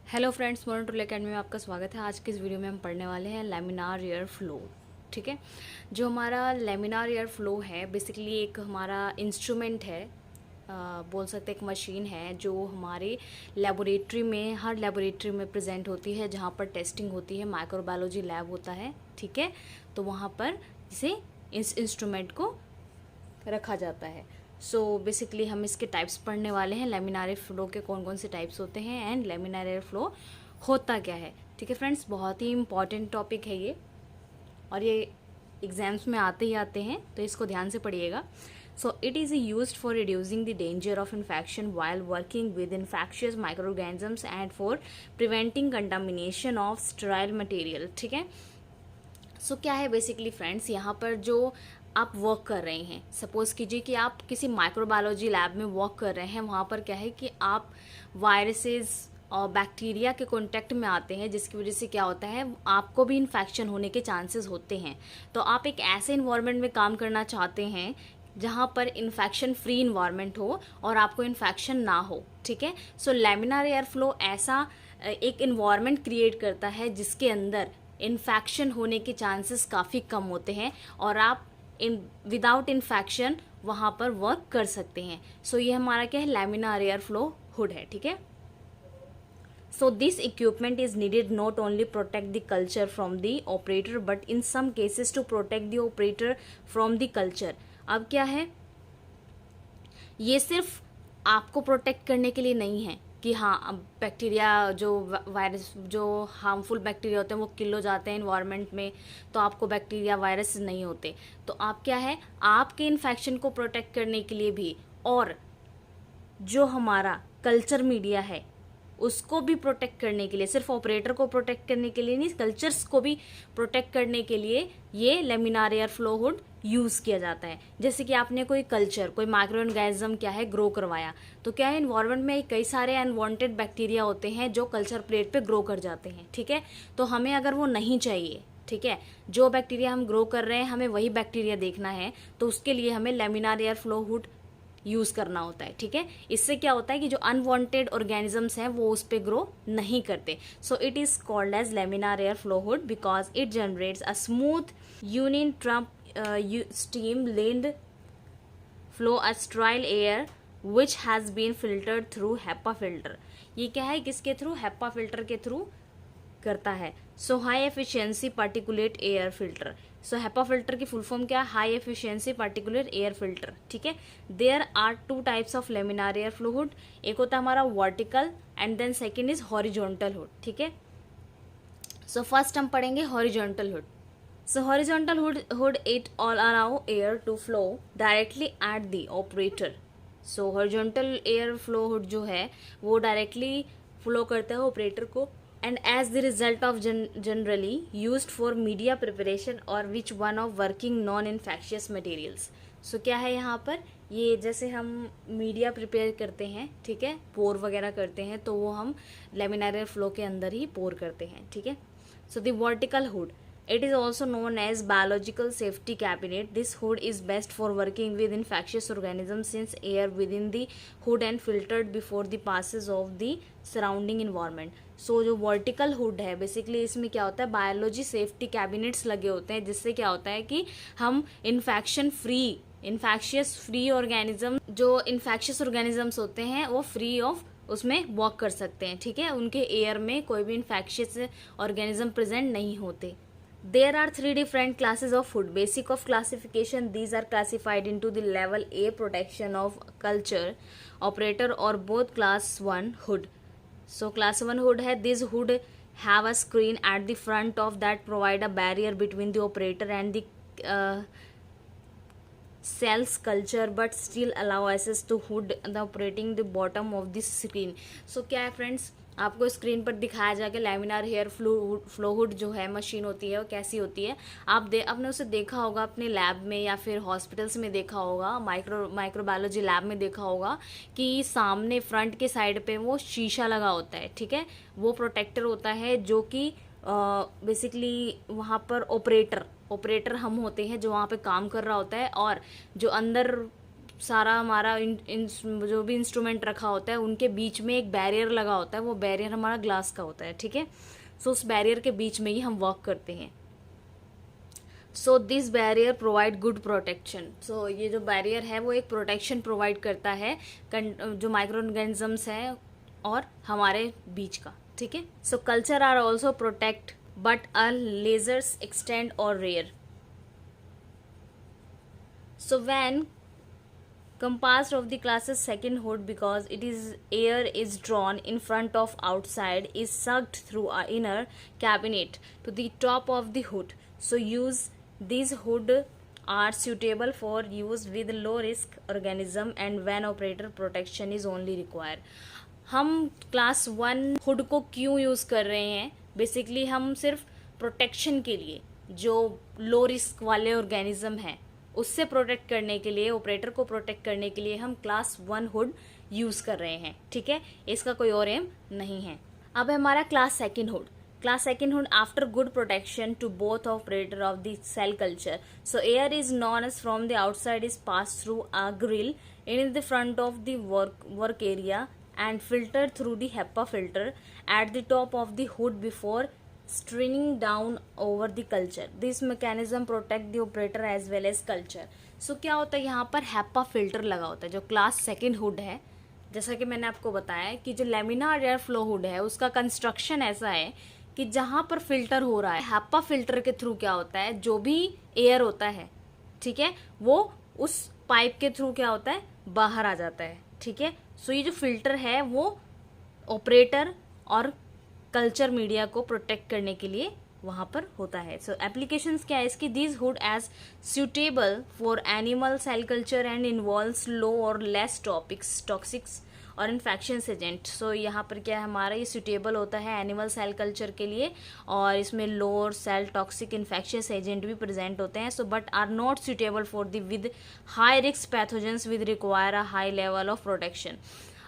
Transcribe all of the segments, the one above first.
Hello friends, modern tool academy में आपका स्वागत है। आज के इस वीडियो में हम पढ़ने वाले हैं लैमिनार एयर फ्लो। ठीक है, जो हमारा लैमिनार एयर फ्लो है बेसिकली एक हमारा इंस्ट्रूमेंट है, बोल सकते एक मशीन है जो हमारे लेबोरेटरी में, हर लेबोरेटरी में प्रेजेंट होती है जहाँ पर टेस्टिंग होती है, माइक्रोबायोलॉजी लैब होता है। ठीक है, तो वहाँ पर इसे इस इंस्ट्रूमेंट को रखा जाता है। सो बेसिकली हम इसके टाइप्स पढ़ने वाले हैं, लैमिनार एयर फ्लो के कौन कौन से टाइप्स होते हैं एंड लैमिनार एयर फ्लो होता क्या है। ठीक है फ्रेंड्स, बहुत ही इंपॉर्टेंट टॉपिक है ये और ये एग्जाम्स में आते ही आते हैं, तो इसको ध्यान से पढ़िएगा। So it is used for reducing the danger of infection while working with infectious microorganisms and for preventing contamination of sterile material. ठीक है, सो क्या है बेसिकली फ्रेंड्स, यहाँ पर जो आप वर्क कर रहे हैं, सपोज कीजिए कि आप किसी माइक्रोबायोलॉजी लैब में वर्क कर रहे हैं। वहाँ पर क्या है कि आप वायरसेस और बैक्टीरिया के कांटेक्ट में आते हैं, जिसकी वजह से क्या होता है, आपको भी इन्फेक्शन होने के चांसेस होते हैं। तो आप एक ऐसे इन्वायरमेंट में काम करना चाहते हैं जहाँ पर इन्फेक्शन फ्री इन्वायरमेंट हो और आपको इन्फेक्शन ना हो। ठीक है, सो लैमिनार एयर फ्लो ऐसा एक इन्वायरमेंट क्रिएट करता है जिसके अंदर इन्फेक्शन होने के चांसेस काफ़ी कम होते हैं और आप विदाउट इन्फेक्शन वहाँ पर वर्क कर सकते हैं। सो ये हमारा क्या है, लैमिनार एयर फ्लो हुड है। ठीक है, so this equipment is needed not only protect the culture from the operator but in some cases to protect the operator from the culture। अब क्या है, ये सिर्फ आपको प्रोटेक्ट करने के लिए नहीं है कि हाँ अब बैक्टीरिया जो वायरस, जो हार्मफुल बैक्टीरिया होते हैं वो किल हो जाते हैं इन्वायरमेंट में, तो आपको बैक्टीरिया वायरस नहीं होते। तो आप क्या है, आपके इन्फेक्शन को प्रोटेक्ट करने के लिए भी और जो हमारा कल्चर मीडिया है उसको भी प्रोटेक्ट करने के लिए, सिर्फ ऑपरेटर को प्रोटेक्ट करने के लिए नहीं, कल्चर्स को भी प्रोटेक्ट करने के लिए ये laminar air flow hood use किया जाता है। जैसे कि आपने कोई कल्चर, कोई माइक्रो ऑर्गेनिज्म क्या है ग्रो करवाया, तो क्या है इन्वायरमेंट में कई सारे अनवांटेड बैक्टीरिया होते हैं जो कल्चर प्लेट पे ग्रो कर जाते हैं। ठीक है, तो हमें अगर वो नहीं चाहिए, ठीक है, जो बैक्टीरिया हम ग्रो कर रहे हैं हमें वही बैक्टीरिया देखना है, तो उसके लिए हमें laminar air flow hood use करना होता है। ठीक है, इससे क्या होता है कि जो अनवांटेड ऑर्गेनिजम्स हैं वो उस पर ग्रो नहीं करते। So it is called as laminar air flow hood because it generates a smooth union trump steam lend flow a sterile air which has been filtered through HEPA filter. ये क्या है, किसके थ्रू, हेपा फिल्टर के थ्रू करता है। So high efficiency particulate air filter. So HEPA filter की फुल फॉर्म क्या है, high efficiency particulate air filter. ठीक है, there are two types of laminar air flow hood, एक होता है हमारा vertical and then second is horizontal hood. ठीक है, सो फर्स्ट हम पढ़ेंगे horizontal hood. So horizontal hood it all allow air to flow directly at the operator. So horizontal air flow hood जो है वो डायरेक्टली फ्लो करता है operator को and as the result of generally used for media preparation or which one of working non-infectious materials। so क्या है यहाँ पर, ये जैसे हम मीडिया प्रिपेयर करते हैं, ठीक है, पोर वगैरह करते हैं, तो वो हम लैमिनार एयर फ्लो के अंदर ही पोर करते हैं। ठीक है, so the vertical hood, it is also known as biological safety cabinet। This hood is best for working with infectious organisms since air within the hood and filtered before the passes of the surrounding environment। So जो vertical hood है basically इसमें क्या होता है, biology safety cabinets लगे होते हैं, जिससे क्या होता है कि हम इन्फेक्शियस फ्री ऑर्गेनिज्म, जो इन्फेक्शियस ऑर्गेनिजम्स होते हैं वो फ्री ऑफ उसमें वॉक कर सकते हैं। ठीक है, उनके एयर में कोई भी इन्फेक्शियस ऑर्गेनिज्म प्रेजेंट नहीं होते। There are three different classes of hood. Basic of classification, these are classified into the level A protection of culture operator or both class 1 hood। So class 1 hood है, this hood have a screen at the front of that provide a barrier between the operator and the cells culture but still allow access to hood the operating the bottom of the screen। so क्या है friends, आपको screen पर दिखाया जाएगा laminar hair flow hood जो है machine होती है वो कैसी होती है। आपने उसे देखा होगा अपने लैब में या फिर हॉस्पिटल्स में देखा होगा, माइक्रोबायोलॉजी लैब में देखा होगा कि सामने फ्रंट के साइड पे वो शीशा लगा होता है। ठीक है, वो प्रोटेक्टर होता है जो कि बेसिकली वहाँ पर ऑपरेटर हम होते हैं जो वहाँ पे काम कर रहा होता है, और जो अंदर सारा हमारा जो भी इंस्ट्रूमेंट रखा होता है उनके बीच में एक बैरियर लगा होता है, वो बैरियर हमारा ग्लास का होता है, ठीक है। सो उस बैरियर के बीच में ही हम वर्क करते हैं। So this barrier provide good protection. So ये जो बैरियर है वो एक प्रोटेक्शन प्रोवाइड करता है जो माइक्रो ऑर्गेनिजम्स हैं और हमारे बीच का, ठीक है। So culture are also protect but are lasers extend or rare. So when compassed of the class's second hood, because it is air is drawn in front of outside, is sucked through our inner cabinet to the top of the hood. So use these hood are suitable for use with low risk organism and when operator protection is only required. हम class 1 hood को क्यों use कर रहे हैं? Basically हम सिर्फ protection के लिए, जो लो रिस्क वाले ऑर्गेनिज्म हैं उससे प्रोटेक्ट करने के लिए, ऑपरेटर को प्रोटेक्ट करने के लिए हम क्लास 1 हुड यूज़ कर रहे हैं, ठीक है। इसका कोई और एम नहीं है। अब है हमारा class second hood. Class second hood after good protection to both operator of the cell culture. So air is non age from the outside is pass through a grill in the front of the work area and filtered through the HEPA filter at the top of the hood before straining down over the culture. This mechanism protect the operator as well as culture. So क्या होता है, यहाँ पर HEPA filter लगा होता है जो class second hood है। जैसा कि मैंने आपको बताया कि जो लेमिनार एयर फ्लो हुड है उसका कंस्ट्रक्शन ऐसा है कि जहाँ पर फिल्टर हो रहा है, HEPA फिल्टर के थ्रू क्या होता है, जो भी एयर होता है, ठीक है, वो उस पाइप के थ्रू क्या होता है, बाहर आ जाता है, ठीक है। सो ये जो फिल्टर है वो ऑपरेटर और कल्चर मीडिया को प्रोटेक्ट करने के लिए वहाँ पर होता है। सो एप्लीकेशंस क्या है इसकी? These hood as suitable for animal cell culture and involves low or less toxics or infections agent. So यहाँ पर क्या है हमारा, ये सुटेबल होता है एनिमल सेल कल्चर के लिए और इसमें लो और सेल टॉक्सिक इन्फेक्शंस एजेंट भी प्रेजेंट होते हैं। So but are not suitable for the with high risk pathogens with require a high level of protection.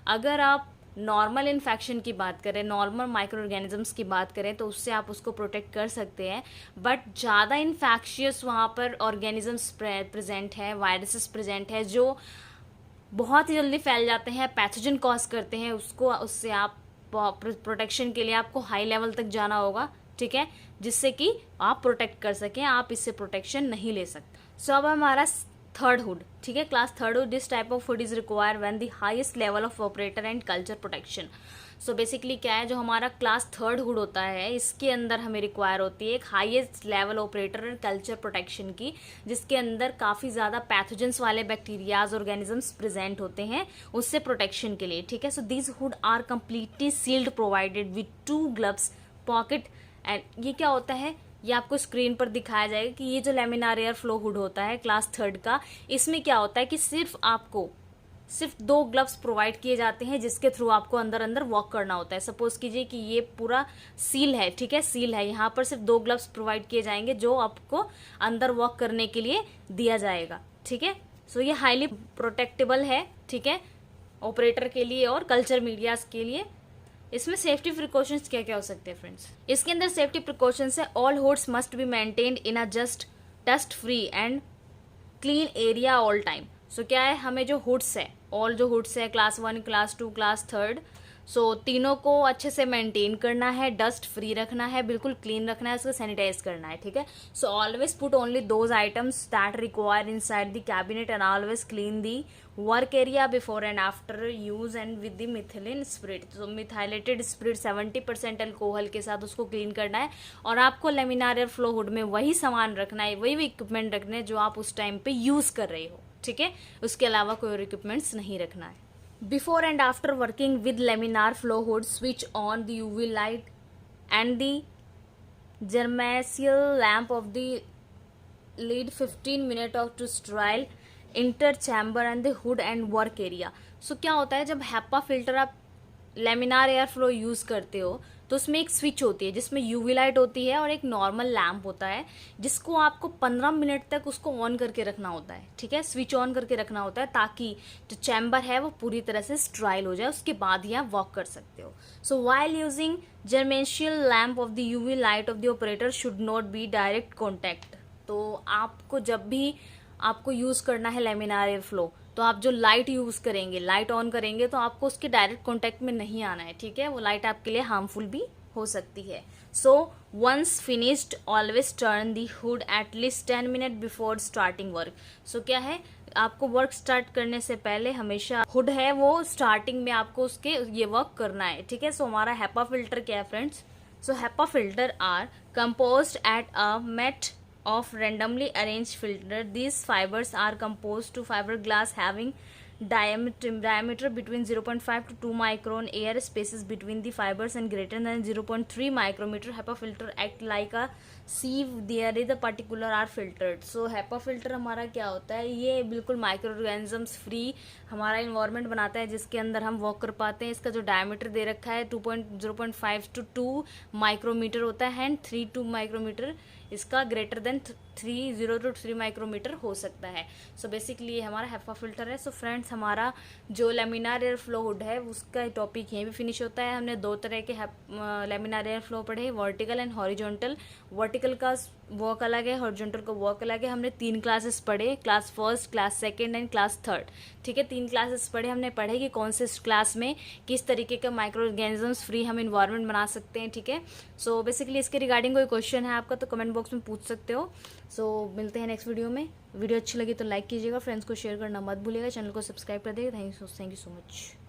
अगर आप नॉर्मल इन्फेक्शन की बात करें, नॉर्मल माइक्रो ऑर्गेनिजम्स की बात करें तो उससे आप उसको प्रोटेक्ट कर सकते हैं, बट ज़्यादा इन्फेक्शियस वहाँ पर ऑर्गेनिजम्स प्रेजेंट हैं, वायरसेस प्रेजेंट है जो बहुत ही जल्दी फैल जाते हैं, पैथोजन कॉज करते हैं, उससे आप प्रोटेक्शन के लिए आपको हाई लेवल तक जाना होगा, ठीक है, जिससे कि आप प्रोटेक्ट कर सकें। आप इससे प्रोटेक्शन नहीं ले सकते। सो अब हमारा थर्ड हुड, ठीक है, class third hood. This type of hood is require when the highest level of operator and culture protection. So basically क्या है, जो हमारा क्लास थर्ड हुड होता है इसके अंदर हमें रिक्वायर होती है एक highest level operator and culture protection की, जिसके अंदर काफ़ी ज़्यादा पैथोजेंस वाले बैक्टीरियाज ऑर्गेनिजम्स प्रेजेंट होते हैं उससे प्रोटेक्शन के लिए, ठीक है। So these hood are completely sealed provided with 2 gloves pocket. And ये क्या होता है, ये आपको स्क्रीन पर दिखाया जाएगा कि ये जो लेमिनार एयर फ्लो हुड होता है क्लास थर्ड का, इसमें क्या होता है कि सिर्फ 2 ग्लव्स प्रोवाइड किए जाते हैं जिसके थ्रू आपको अंदर अंदर वॉक करना होता है। सपोज कीजिए कि ये पूरा सील है, ठीक है, सील है, यहाँ पर सिर्फ 2 ग्लव्स प्रोवाइड किए जाएंगे जो आपको अंदर वॉक करने के लिए दिया जाएगा, ठीक है। सो ये हाईली प्रोटेक्टेबल है, ठीक है, ऑपरेटर के लिए और कल्चर मीडियाज के लिए। इसमें सेफ्टी प्रिकॉशंस क्या क्या हो सकते हैं फ्रेंड्स? इसके अंदर सेफ्टी प्रिकॉशंस है, all hoods must be maintained in a just dust free and clean area all time. So क्या है, हमें जो हुड्स है, ऑल जो हुड्स है क्लास 1, क्लास 2, क्लास थर्ड, सो तीनों को अच्छे से मेंटेन करना है, डस्ट फ्री रखना है, बिल्कुल क्लीन रखना है, उसको सैनिटाइज करना है, ठीक है। So always put only those items that require inside the cabinet and always clean the work area before and after use and with the methylene spirit. तो मिथाइलेटेड स्पिरिट 70% अल्कोहल के साथ उसको क्लीन करना है और आपको लेमिनार एयर फ्लो हुड में वही सामान रखना है, वही इक्विपमेंट रखना है जो आप उस टाइम पे यूज कर रहे हो, ठीक है, उसके अलावा कोई और इक्विपमेंट्स नहीं रखना है। Before and after working with laminar flow hood, switch on the UV light and the germasial lamp of the lid 15 minutes to sterile inter chamber and the hood and work area. So क्या होता है, जब HEPA filter आप laminar air flow use करते हो तो उसमें एक स्विच होती है जिसमें यूवी लाइट होती है और एक नॉर्मल लैम्प होता है जिसको आपको 15 मिनट तक उसको ऑन करके रखना होता है, ठीक है, स्विच ऑन करके रखना होता है ताकि जो चैम्बर है वो पूरी तरह से स्ट्राइल हो जाए, उसके बाद ही आप वॉक कर सकते हो। So while using germicidal lamp of the UV light of the operator should not be direct contact. तो आपको जब भी आपको यूज़ करना है लेमिनार एयर फ्लो तो तो आप जो लाइट यूज़ करेंगे, लाइट ऑन करेंगे तो आपको उसके डायरेक्ट कॉन्टैक्ट में नहीं आना है, ठीक है। वो लाइट आपके लिए हार्मफुल भी हो सकती है। So once finished always turn the hood at least 10 minute before starting work. So क्या है, आपको वर्क स्टार्ट करने से पहले हमेशा हुड है वो स्टार्टिंग में आपको उसके ये वर्क करना है, ठीक है। सो हमारा HEPA फिल्टर क्या है friends? So HEPA filter are composed at a mat of randomly arranged filter. These fibers are composed to fiberglass having diameter between 0.5 to 2 micron. Air spaces between the fibers and greater than 0.3 micrometer. HEPA filter act like a sieve. There is a particular are filtered. So HEPA filter हमारा क्या होता है, ये बिल्कुल micro organisms free हमारा environment बनाता है जिसके अंदर हम वॉक कर पाते हैं। इसका जो डायमीटर दे रखा है 0.5 to 2 माइक्रोमीटर होता है एंड 3 to माइक्रोमीटर इसका ग्रेटर देन 0 to 3 माइक्रोमीटर हो सकता है। सो बेसिकली ये हमारा HEPA फिल्टर है। सो फ्रेंड्स हमारा जो लेमिनार एयर फ्लो हुड है उसका टॉपिक यहीं भी फिनिश होता है। हमने दो तरह के लेमिनार एयर फ्लो पढ़े, वर्टिकल एंड हॉरिजॉन्टल। वर्टिकल का वॉक अलग है, हॉरिजॉन्टल का वॉक अलग है। हमने 3 क्लासेस पढ़े, class first, class second and class third, ठीक है। 3 क्लासेस पढ़े हमने, पढ़े कि कौन से क्लास में किस तरीके का माइक्रो ऑर्गेनिजम्स फ्री हम इन्वायरमेंट बना सकते हैं, ठीक है। सो बेसिकली इसके रिगार्डिंग कोई क्वेश्चन है आपका तो कमेंट बॉक्स में पूछ सकते हो। सो मिलते हैं नेक्स्ट वीडियो में। वीडियो अच्छी लगी तो लाइक कीजिएगा, फ्रेंड्स को शेयर करना मत भूलिएगा, चैनल को सब्सक्राइब कर दीजिएगा। Thank you so much.